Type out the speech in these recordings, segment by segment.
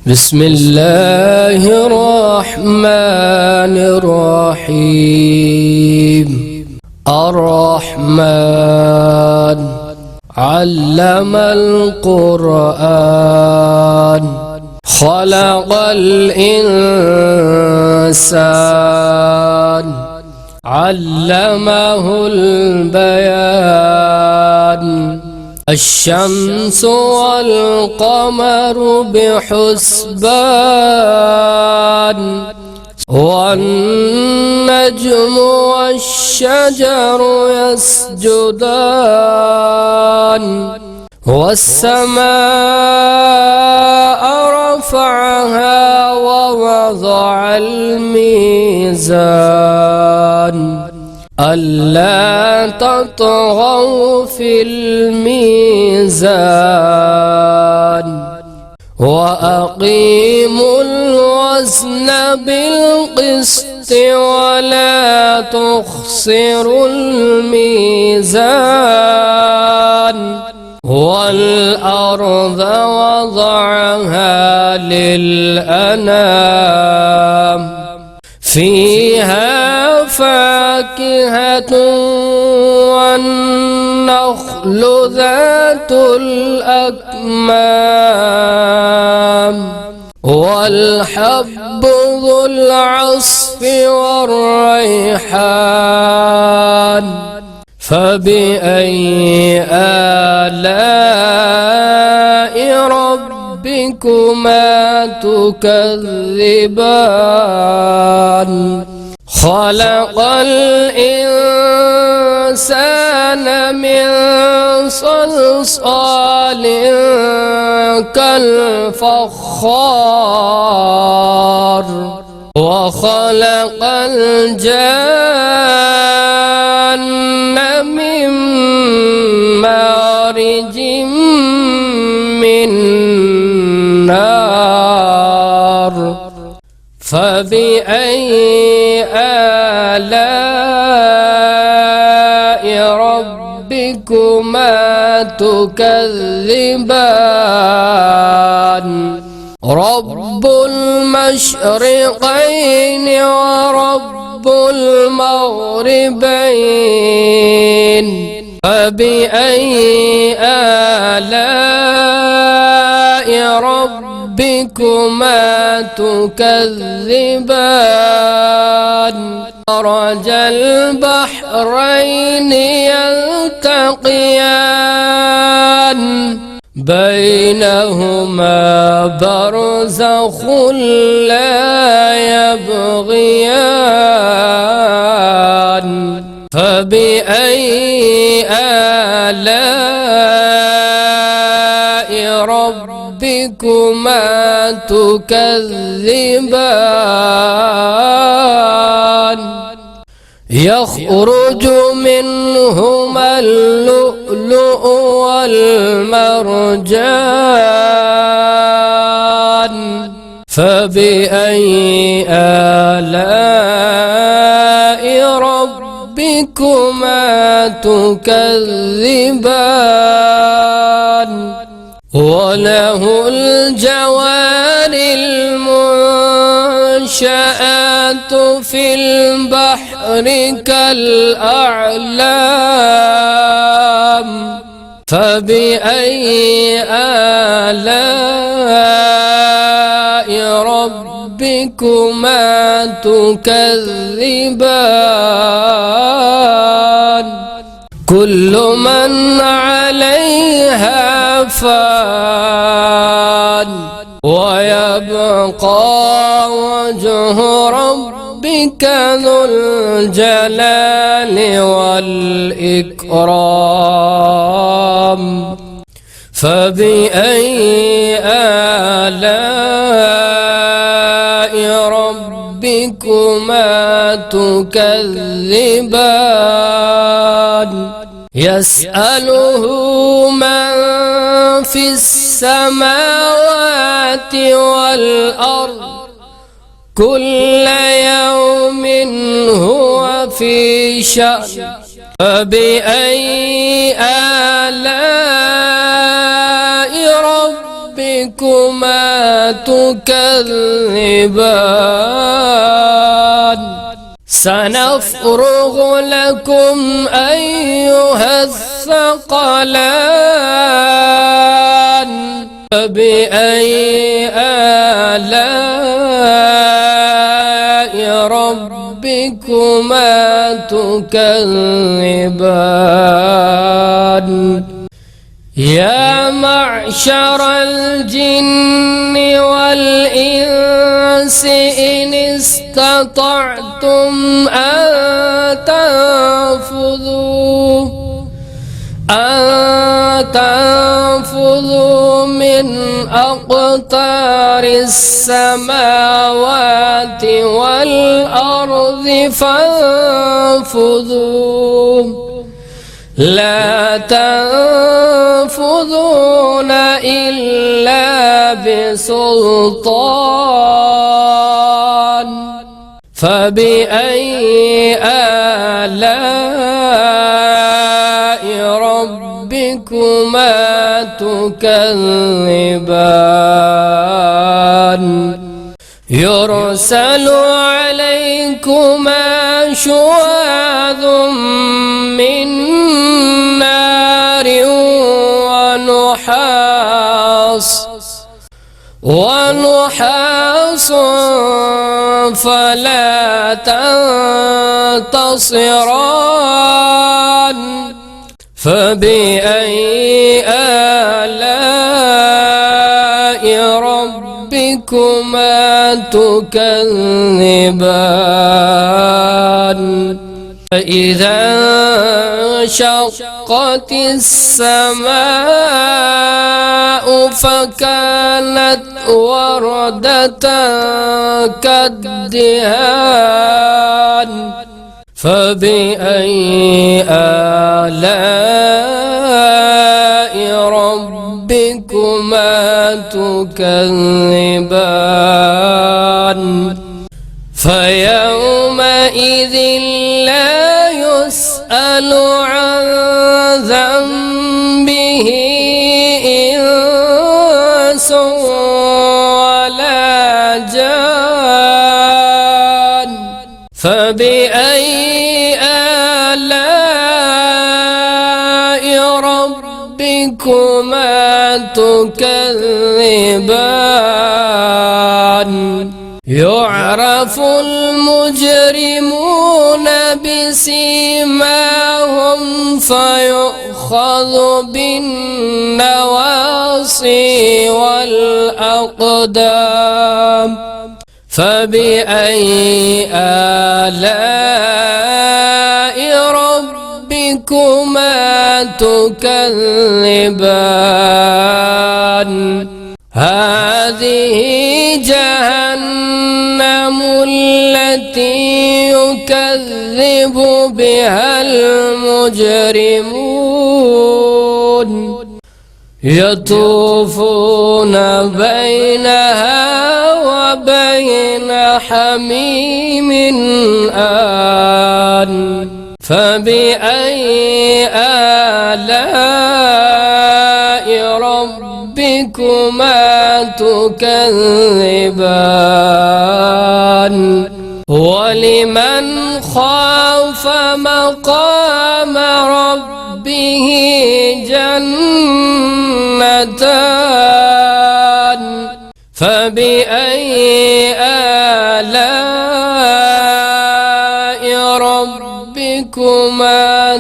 بسم الله الرحمن الرحيم. الرحمن علم القرآن خلق الإنسان علمه البيان. الشمس والقمر بحسبان والنجم والشجر يسجدان والسماء رفعها ووضع الميزان ألا تطغوا في الميزان وأقيموا الوزن بالقسط ولا تخسروا الميزان والأرض وضعها للأنام فيها فاكهة والنخل ذات الأكمام والحب ذو العصف والريحان. فبأي آلاء ربكما تكذبان؟ خلق الإنسان من صلصال كالفخار وخلق الجان من مارج من نار. فبأي آلاء ربكما تكذبان؟ رب المشرقين ورب المغربين. فبأي آلاء ربكما تكذبان؟ مرج البحرين يلتقيان بينهما برزخ لا يبغيان. فبأي آلاء ربكما تكذبان؟ يخرج منهما اللؤلؤ والمرجان. فبأي آلاء ربكما تكذبان؟ وله الجوار المنشآت في البحر كالأعلام. فبأي آلاء ربكما تكذبان؟ كل من عليها فان ويبقى وجه ربك ذو الجلال والإكرام. فبأي آلاء ربكما تكذبان؟ يسأله من في السماوات والأرض كل يوم هو في شأن. فبأي آلاء ربكما تكذبان سنفرغ لكم أيها الثقلان فبأي آلاء ربكما تكذبان يا معشر الجن والإنس إن استطعتم أن تنفذوا من أقطار السماوات والأرض فانفذوا لا تنفذون إلا بسلطان فبأي آلاء ربكما تكذبان يرسل عليكما شواظ من نار ونحاس فلا تنتصران فبأي آلاء ربكما تكذبان فإذا انشقت السماء فكانت وردة كالدهان فبأي آلاء ربكما تكذبان فيومئذ لا يسأل عن ذنبه إنس ولا جان فبأي آلاء ربكما تكذبان يعرف المجرمون بسيماهم فيؤخذ بالنواصي والأقدام فبأي آلاء ربكما تكذبان هذه جهنم التي يكذب بها المجرمون يطوفون بينها وبين حميم آن فبأي آلاء ربكما تكذبان ولمن خاف مقام ربه جنتان فبأي آلاء ربكما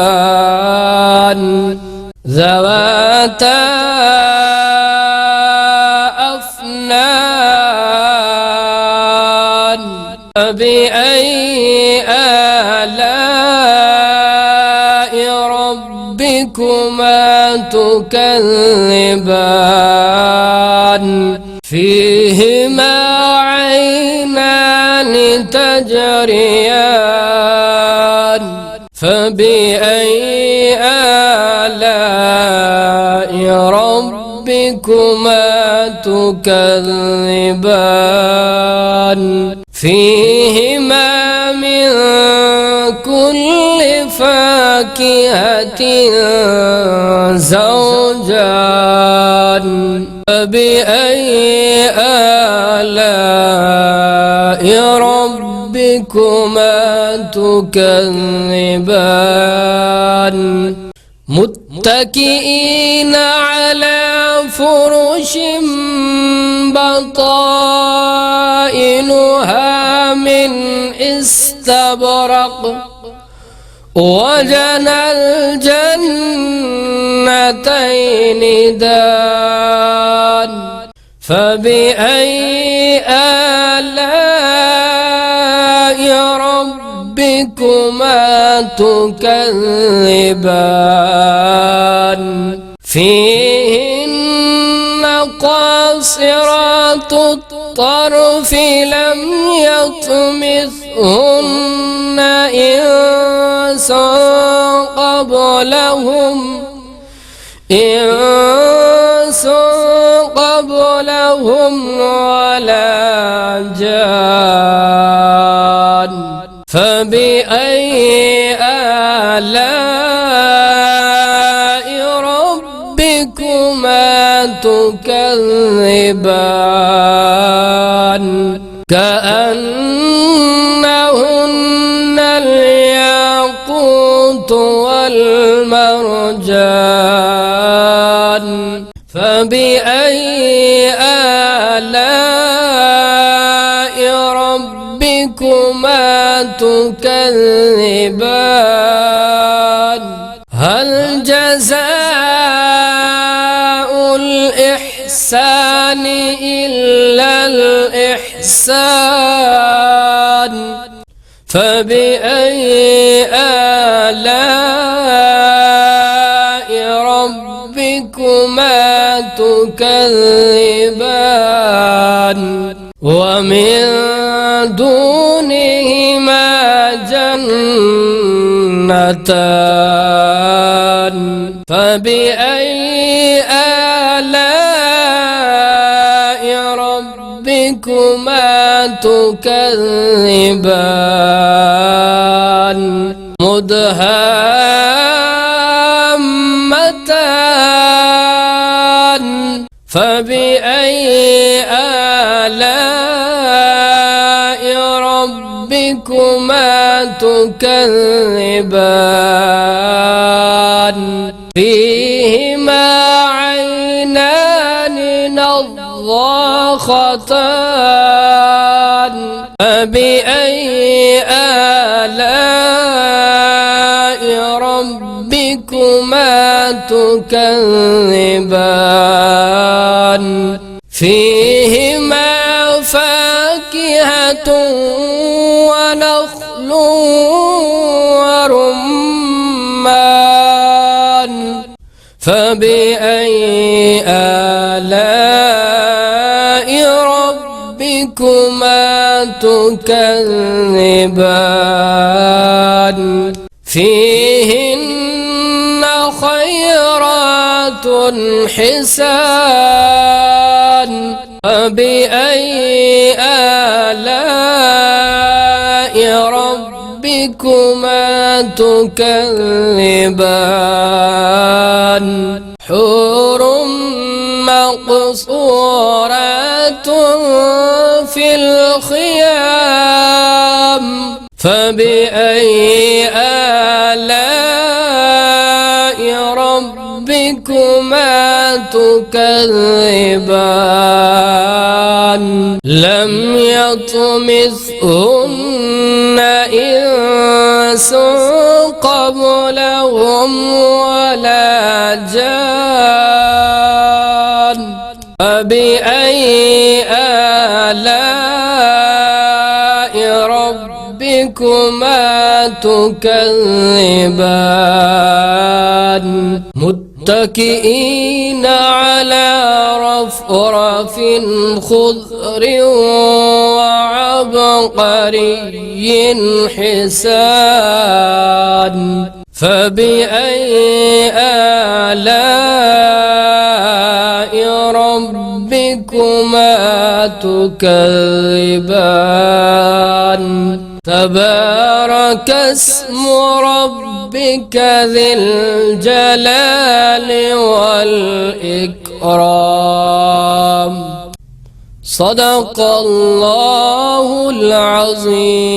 تكذبان ذواتا أفنان فبأي آلاء ربكما تكذبان فيهما عينان تجريان فبأي آلاء ربكما تكذبان فيهما من كل فاكهة زوجان فبأي آلاء ربكما تكذبان متكئين على فرش بطائنها من استبرق وجنى الجنتين دان فبأي آلاء ربكما تكذبان فيهن قاصرات الطرف لم يطمثهن إنس قبلهم ولا جان فبأي آلاء ربكما تكذبان كأنهن الياقوت والمرجان فبأي آلاء ربكما تكذبان هل جزاء الإحسان إلا الإحسان فبأي آلاء ربكما تكذبان ومن دونهما جنتان فبأي آلاء ربكما تكذبان مدهامتان فبأي آلاء ربكما تكذبان فيهما عينان نضاختان فبأي آلاء ربكما تكذبان فيهما فاكهة ونخل ورمان فبأي آلاء ربكما تكذبان فيهن خيرات حسان فبأي آلاء ربكما تكذبان حور مقصورات في الخيام فبأي آلاء ربكما تكذبان لم يطمثهن إنس قبلهم ولا جان فبأي آلاء ربكما تكذبان متكئين على رفرف خضر وعبقري حسان فبأي آلاء ربكما تكذبان تبارك اسم ربك ذي الجلال والإكرام الإكرام. صدق الله العظيم.